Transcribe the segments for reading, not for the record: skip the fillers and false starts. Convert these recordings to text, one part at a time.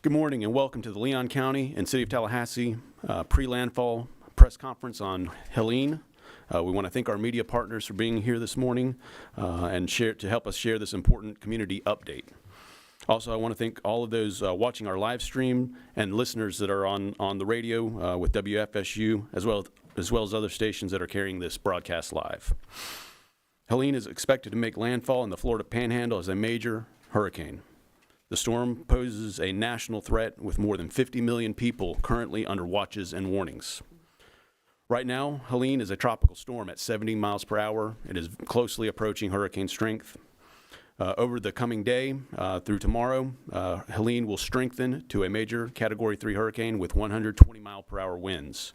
Good morning and welcome to the Leon County and City of Tallahassee pre-landfall press conference on Helene. We want to thank our media partners for being here this morning and to help us share this important community update. Also, I want to thank all of those watching our live stream and listeners that are on the radio with WFSU, as well as other stations that are carrying this broadcast live. Helene is expected to make landfall in the Florida Panhandle as a major hurricane. The storm poses a national threat with more than 50 million people currently under watches and warnings. Right now, Helene is a tropical storm at 70 miles per hour. It is closely approaching hurricane strength. Over the coming day through tomorrow, Helene will strengthen to a major Category 3 hurricane with 120 mile per hour winds.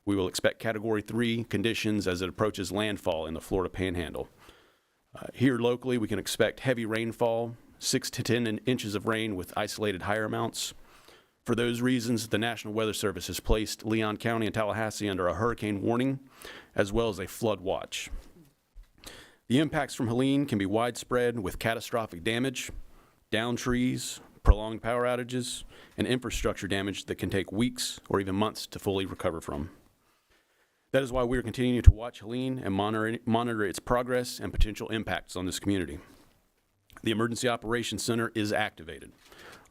We will expect Category 3 conditions as it approaches landfall in the Florida Panhandle. Here locally, we can expect heavy rainfall, 6 to 10 inches of rain with isolated higher amounts. For those reasons, the National Weather Service has placed Leon County and Tallahassee under a hurricane warning, as well as a flood watch. The impacts from Helene can be widespread with catastrophic damage, downed trees, prolonged power outages, and infrastructure damage that can take weeks or even months to fully recover from. That is why we are continuing to watch Helene and monitor its progress and potential impacts on this community. The Emergency Operations Center is activated.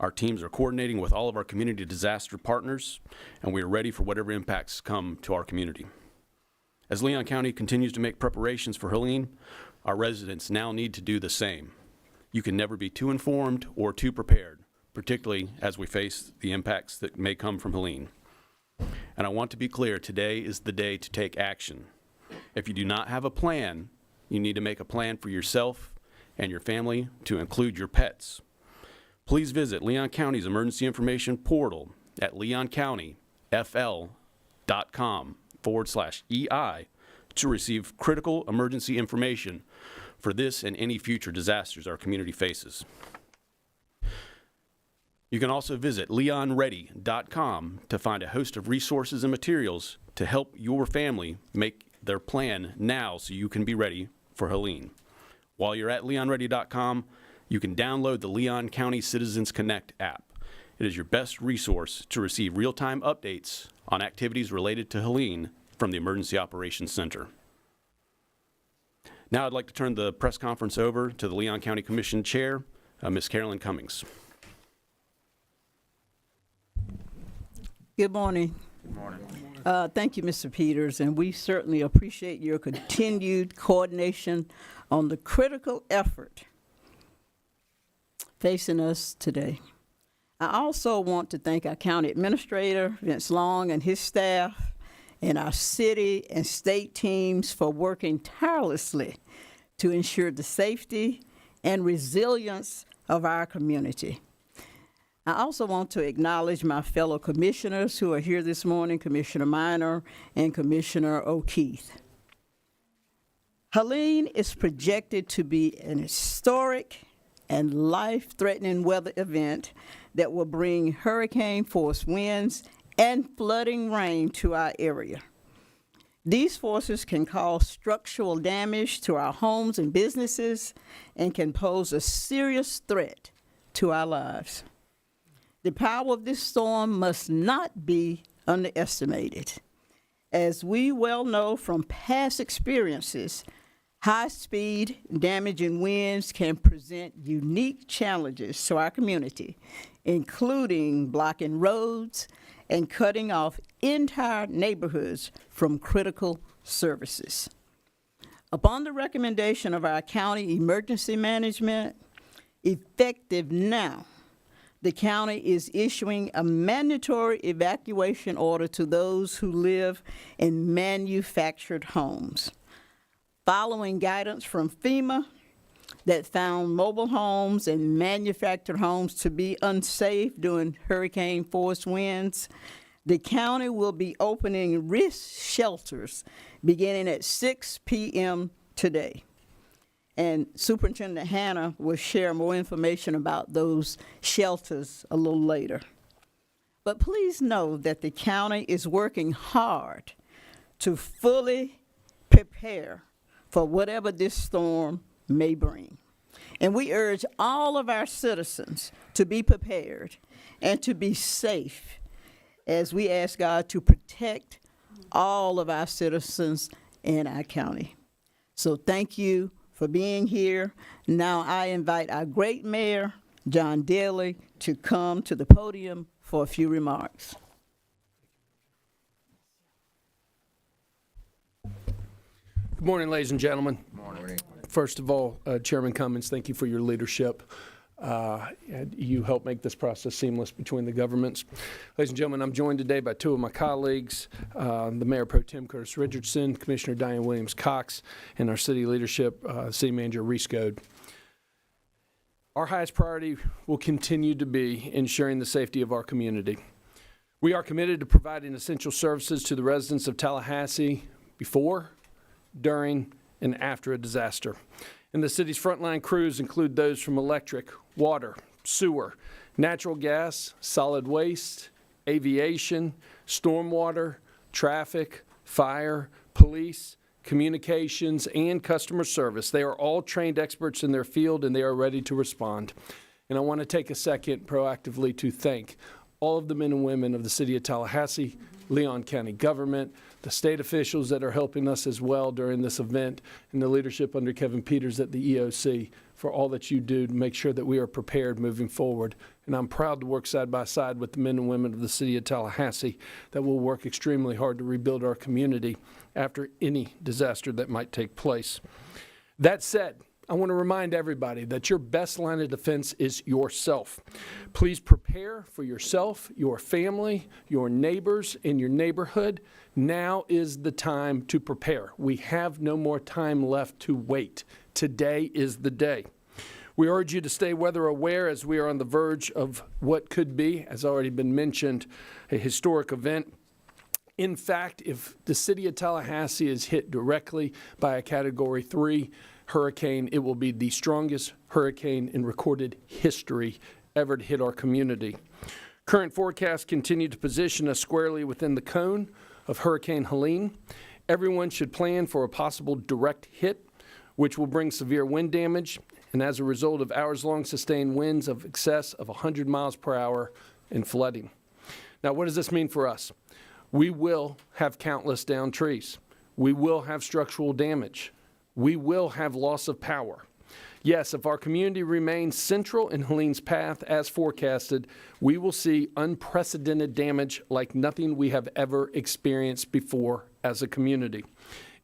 Our teams are coordinating with all of our community disaster partners, and we are ready for whatever impacts come to our community. As Leon County continues to make preparations for Helene, our residents now need to do the same. You can never be too informed or too prepared, particularly as we face the impacts that may come from Helene. And I want to be clear, today is the day to take action. If you do not have a plan, you need to make a plan for yourself and your family, to include your pets. Please visit Leon County's emergency information portal at leoncountyfl.com/EI to receive critical emergency information for this and any future disasters our community faces. You can also visit leonready.com to find a host of resources and materials to help your family make their plan now so you can be ready for Helene. While you're at leonready.com, you can download the Leon County Citizens Connect app. It is your best resource to receive real-time updates on activities related to Helene from the Emergency Operations Center. Now I'd like to turn the press conference over to the Leon County Commission Chair, Ms. Carolyn Cummings. Good morning. Good morning. Thank you, Mr. Peters, and we certainly appreciate your continued coordination on the critical effort facing us today. I also want to thank our county administrator, Vince Long, and his staff, and our city and state teams for working tirelessly to ensure the safety and resilience of our community. I also want to acknowledge my fellow commissioners who are here this morning, Commissioner Minor and Commissioner O'Keefe. Helene is projected to be an historic and life-threatening weather event that will bring hurricane-force winds and flooding rain to our area. These forces can cause structural damage to our homes and businesses and can pose a serious threat to our lives. The power of this storm must not be underestimated. As we well know from past experiences, high-speed, damaging winds can present unique challenges to our community, including blocking roads and cutting off entire neighborhoods from critical services. Upon the recommendation of our county emergency management, effective now, the county is issuing a mandatory evacuation order to those who live in manufactured homes. Following guidance from FEMA that found mobile homes and manufactured homes to be unsafe during hurricane-force winds, the county will be opening risk shelters beginning at 6 p.m. today. And Superintendent Hannah will share more information about those shelters a little later. But please know that the county is working hard to fully prepare for whatever this storm may bring. And we urge all of our citizens to be prepared and to be safe as we ask God to protect all of our citizens in our county. So thank you for being here. Now I invite our great mayor, John Daly, to come to the podium for a few remarks. Good morning, ladies and gentlemen. Good morning. First of all, Chairman Cummins, thank you for your leadership. You help make this process seamless between the governments. Ladies and gentlemen, I'm joined today by two of my colleagues, the Mayor Pro Tem Curtis Richardson, Commissioner Diane Williams-Cox, and our city leadership, City Manager Reese Goad. Our highest priority will continue to be ensuring the safety of our community. We are committed to providing essential services to the residents of Tallahassee before, during, and after a disaster. And the city's frontline crews include those from electric, water, sewer, natural gas, solid waste, aviation, stormwater, traffic, fire, police, communications, and customer service. They are all trained experts in their field, and they are ready to respond. And I want to take a second proactively to thank all of the men and women of the City of Tallahassee, Leon County government, the state officials that are helping us as well during this event, and the leadership under Kevin Peters at the EOC for all that you do to make sure that we are prepared moving forward. And I'm proud to work side by side with the men and women of the City of Tallahassee that will work extremely hard to rebuild our community after any disaster that might take place. That said, I want to remind everybody that your best line of defense is yourself. Please prepare for yourself, your family, your neighbors, and your neighborhood. Now is the time to prepare. We have no more time left to wait. Today is the day. We urge you to stay weather aware as we are on the verge of what could be, as already been mentioned, a historic event. In fact, if the City of Tallahassee is hit directly by a Category 3 hurricane, it will be the strongest hurricane in recorded history ever to hit our community. Current forecasts continue to position us squarely within the cone of Hurricane Helene. Everyone should plan for a possible direct hit, which will bring severe wind damage, and as a result of hours-long sustained winds of excess of 100 miles per hour and flooding. Now, what does this mean for us? We will have countless downed trees. We will have structural damage. We will have loss of power. Yes, if our community remains central in Helene's path as forecasted, we will see unprecedented damage like nothing we have ever experienced before as a community.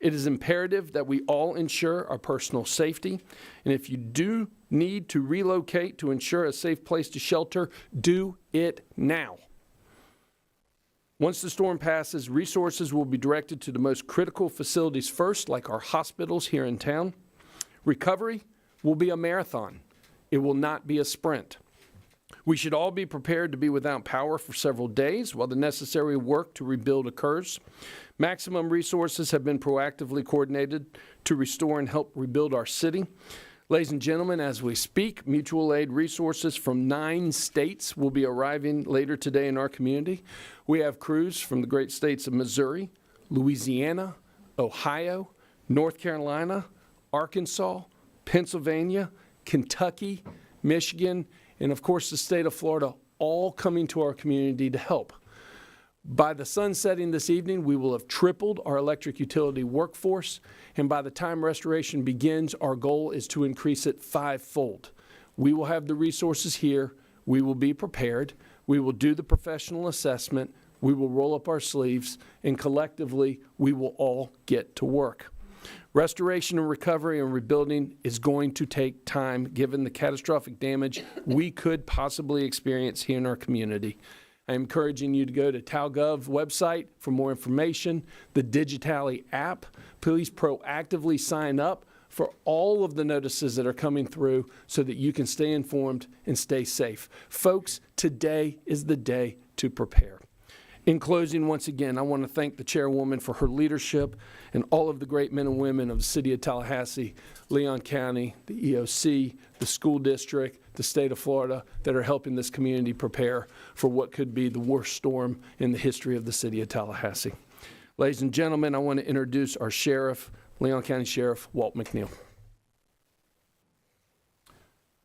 It is imperative that we all ensure our personal safety, and if you do need to relocate to ensure a safe place to shelter, do it now. Once the storm passes, resources will be directed to the most critical facilities first, like our hospitals here in town. Recovery will be a marathon. It will not be a sprint. We should all be prepared to be without power for several days while the necessary work to rebuild occurs. Maximum resources have been proactively coordinated to restore and help rebuild our city. Ladies and gentlemen, as we speak, mutual aid resources from 9 states will be arriving later today in our community. We have crews from the great states of Missouri, Louisiana, Ohio, North Carolina, Arkansas, Pennsylvania, Kentucky, Michigan, and of course the state of Florida, all coming to our community to help. By the sun setting this evening, we will have tripled our electric utility workforce, and by the time restoration begins, our goal is to increase it 5-fold. We will have the resources here. We will be prepared. We will do the professional assessment. We will roll up our sleeves, and collectively, we will all get to work. Restoration and recovery and rebuilding is going to take time, given the catastrophic damage we could possibly experience here in our community. I'm encouraging you to go to TalGov website for more information, the Digitally app. Please proactively sign up for all of the notices that are coming through so that you can stay informed and stay safe. Folks, today is the day to prepare. In closing, once again, I want to thank the chairwoman for her leadership and all of the great men and women of the City of Tallahassee, Leon County, the EOC, the school district, the state of Florida that are helping this community prepare for what could be the worst storm in the history of the City of Tallahassee. Ladies and gentlemen, I want to introduce our sheriff, Leon County Sheriff Walt McNeil.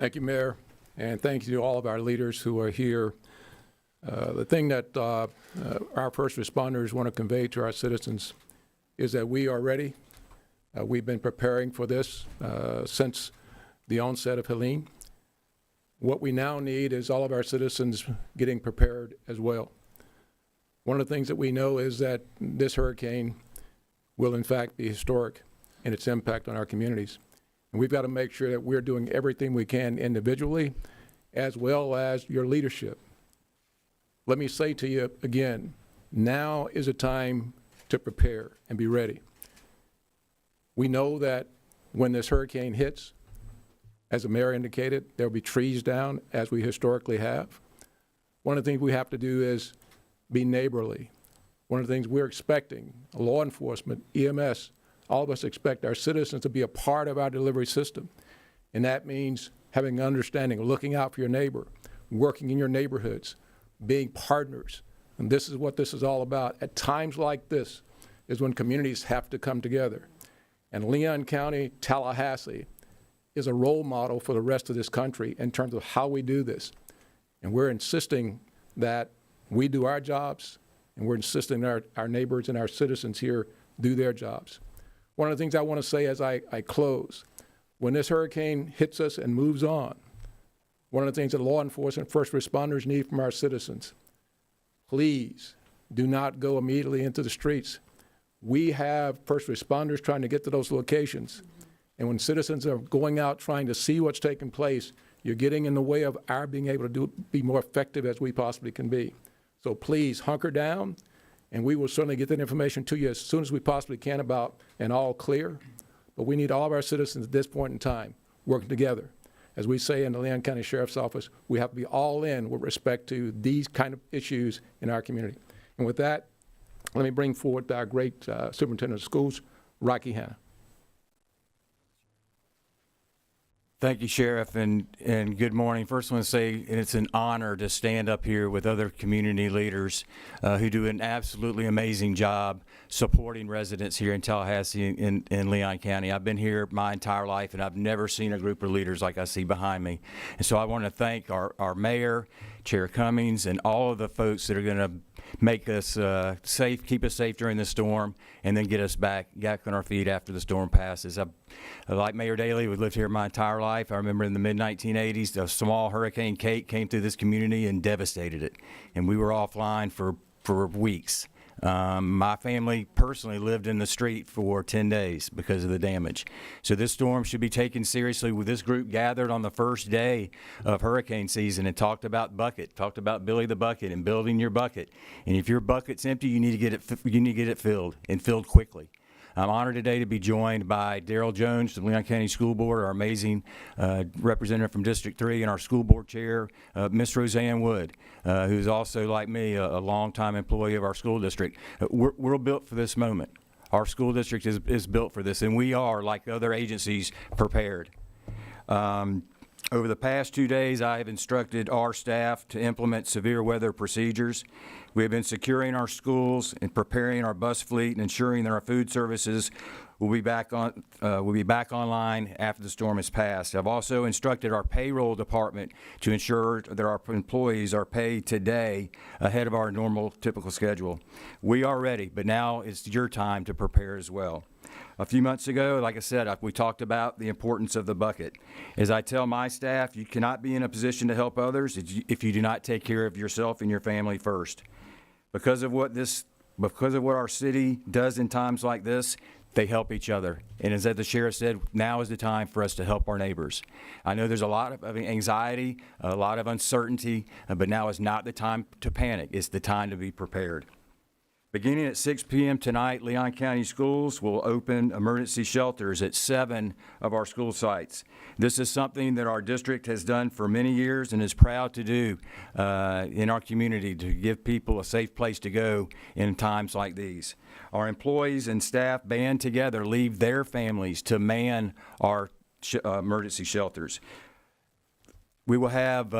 Thank you, Mayor, and thank you to all of our leaders who are here. The thing that our first responders want to convey to our citizens is that we are ready. We've been preparing for this since the onset of Helene. What we now need is all of our citizens getting prepared as well. One of the things that we know is that this hurricane will in fact be historic in its impact on our communities. And we've got to make sure that we're doing everything we can individually as well as your leadership. Let me say to you again, now is a time to prepare and be ready. We know that when this hurricane hits, as the mayor indicated, there will be trees down, as we historically have. One of the things we have to do is be neighborly. One of the things we're expecting, law enforcement, EMS, all of us expect our citizens to be a part of our delivery system. And that means having an understanding, looking out for your neighbor, working in your neighborhoods, being partners. And this is what this is all about. At times like this is when communities have to come together. And Leon County, Tallahassee, is a role model for the rest of this country in terms of how we do this. And we're insisting that we do our jobs, and we're insisting that our neighbors and our citizens here do their jobs. One of the things I want to say as I close, when this hurricane hits us and moves on, one of the things that law enforcement, first responders need from our citizens, please do not go immediately into the streets. We have first responders trying to get to those locations. And when citizens are going out trying to see what's taking place, you're getting in the way of our being able to be more effective as we possibly can be. So please hunker down, and we will certainly get that information to you as soon as we possibly can about an all clear. But we need all of our citizens at this point in time working together. As we say in the Leon County Sheriff's Office, we have to be all in with respect to these kind of issues in our community. And with that, let me bring forward our great Superintendent of Schools, Rocky Hanna. Thank you, Sheriff, and good morning. First, I want to say it's an honor to stand up here with other community leaders who do an absolutely amazing job supporting residents here in Tallahassee in Leon County. I've been here my entire life, and I've never seen a group of leaders like I see behind me. And so I want to thank our mayor, Chair Cummings, and all of the folks that are going to make us safe, keep us safe during the storm, and then get us back on our feet after the storm passes. Like Mayor Daley, we've lived here my entire life. I remember in the mid-1980s, a small Hurricane Kate came through this community and devastated it, and we were offline for weeks. My family personally lived in the street for 10 days because of the damage. So this storm should be taken seriously. This group gathered on the first day of hurricane season and talked about Billy the Bucket and building your bucket. And if your bucket's empty, you need to get it filled, and filled quickly. I'm honored today to be joined by Darrell Jones, the Leon County School Board, our amazing representative from District 3, and our school board chair, Miss Roseanne Wood, who's also, like me, a longtime employee of our school district. We're built for this moment. Our school district is built for this, and we are, like other agencies, prepared. Over the past 2 days, I have instructed our staff to implement severe weather procedures. We have been securing our schools and preparing our bus fleet and ensuring that our food services will be back online after the storm has passed. I've also instructed our payroll department to ensure that our employees are paid today ahead of our normal, typical schedule. We are ready, but now it's your time to prepare as well. A few months ago, like I said, we talked about the importance of the bucket. As I tell my staff, you cannot be in a position to help others if you do not take care of yourself and your family first. Because of what our city does in times like this, they help each other. And as the sheriff said, now is the time for us to help our neighbors. I know there's a lot of anxiety, a lot of uncertainty, but now is not the time to panic. It's the time to be prepared. Beginning at 6 p.m. tonight, Leon County Schools will open emergency shelters at 7 of our school sites. This is something that our district has done for many years and is proud to do in our community, to give people a safe place to go in times like these. Our employees and staff band together, leave their families to man our emergency shelters. We will have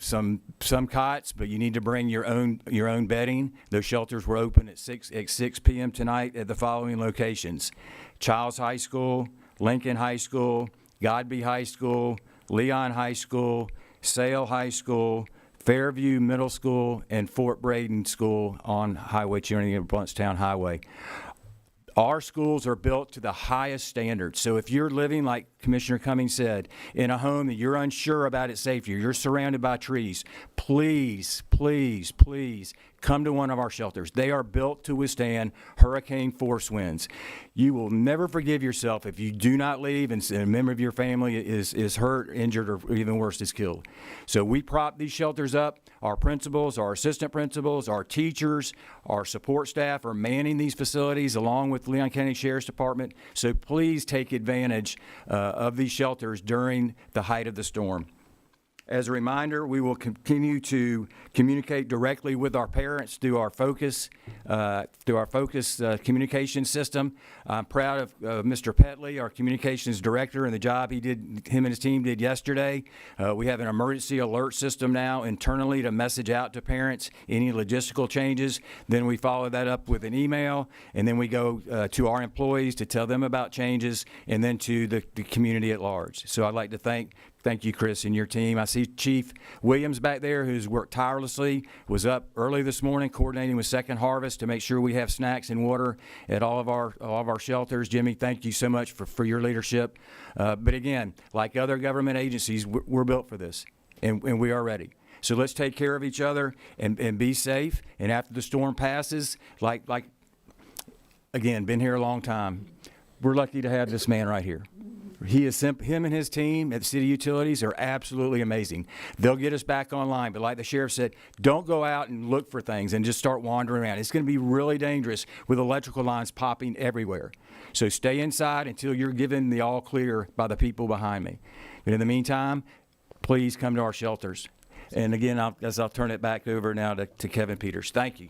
some cots, but you need to bring your own bedding. Those shelters were open at 6 p.m. tonight at the following locations: Childs High School, Lincoln High School, Godby High School, Leon High School, Sale High School, Fairview Middle School, and Fort Braden School on Highway 290 Bluntstown Highway. Our schools are built to the highest standards. So if you're living, like Commissioner Cummings said, in a home that you're unsure about its safety, or you're surrounded by trees, please, please, please come to one of our shelters. They are built to withstand hurricane force winds. You will never forgive yourself if you do not leave and a member of your family is hurt, injured, or even worse, is killed. So we prop these shelters up. Our principals, our assistant principals, our teachers, our support staff are manning these facilities along with Leon County Sheriff's Department. So please take advantage of these shelters during the height of the storm. As a reminder, we will continue to communicate directly with our parents through our Focus communication system. I'm proud of Mr. Petley, our communications director, and the job him and his team did yesterday. We have an emergency alert system now internally to message out to parents any logistical changes. Then we follow that up with an email, and then we go to our employees to tell them about changes, and then to the community at large. So I'd like to thank you, Chris, and your team. I see Chief Williams back there, who's worked tirelessly, was up early this morning coordinating with Second Harvest to make sure we have snacks and water at all of our shelters. Jimmy, thank you so much for your leadership. But again, like other government agencies, we're built for this, and we are ready. So let's take care of each other and be safe. And after the storm passes, again, been here a long time, we're lucky to have this man right here. Him and his team at the City Utilities are absolutely amazing. They'll get us back online, but like the sheriff said, don't go out and look for things and just start wandering around. It's going to be really dangerous with electrical lines popping everywhere. So stay inside until you're given the all clear by the people behind me. But in the meantime, please come to our shelters. And again, I'll turn it back over now to Kevin Peters. Thank you.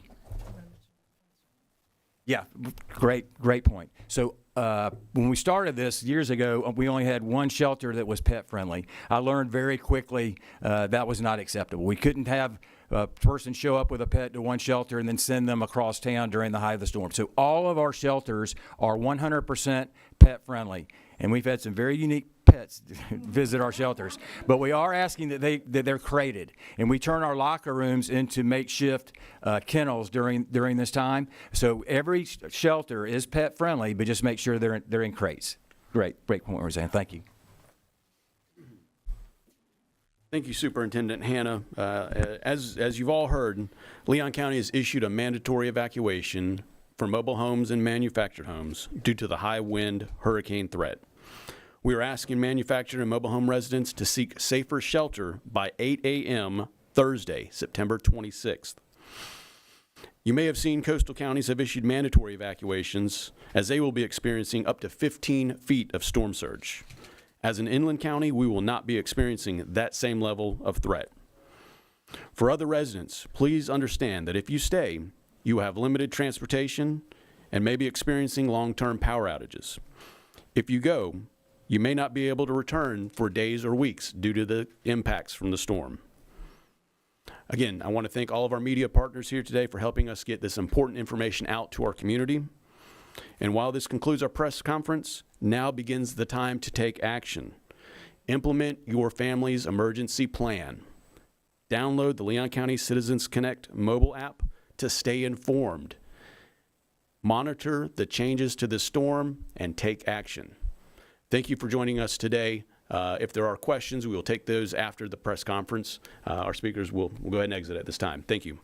Yeah, great point. So when we started this years ago, we only had one shelter that was pet friendly. I learned very quickly that was not acceptable. We couldn't have a person show up with a pet to one shelter and then send them across town during the height of the storm. So all of our shelters are 100% pet friendly, and we've had some very unique pets visit our shelters. But we are asking that they're crated, and we turn our locker rooms into makeshift kennels during this time. So every shelter is pet friendly, but just make sure they're in crates. Great point, Roseanne. Thank you. Thank you, Superintendent Hannah. As you've all heard, Leon County has issued a mandatory evacuation for mobile homes and manufactured homes due to the high wind hurricane threat. We are asking manufactured and mobile home residents to seek safer shelter by 8 a.m. Thursday, September 26th. You may have seen coastal counties have issued mandatory evacuations as they will be experiencing up to 15 feet of storm surge. As an inland county, we will not be experiencing that same level of threat. For other residents, please understand that if you stay, you have limited transportation and may be experiencing long-term power outages. If you go, you may not be able to return for days or weeks due to the impacts from the storm. Again, I want to thank all of our media partners here today for helping us get this important information out to our community. And while this concludes our press conference, now begins the time to take action. Implement your family's emergency plan. Download the Leon County Citizens Connect mobile app to stay informed. Monitor the changes to the storm and take action. Thank you for joining us today. If there are questions, we will take those after the press conference. Our speakers will go ahead and exit at this time. Thank you.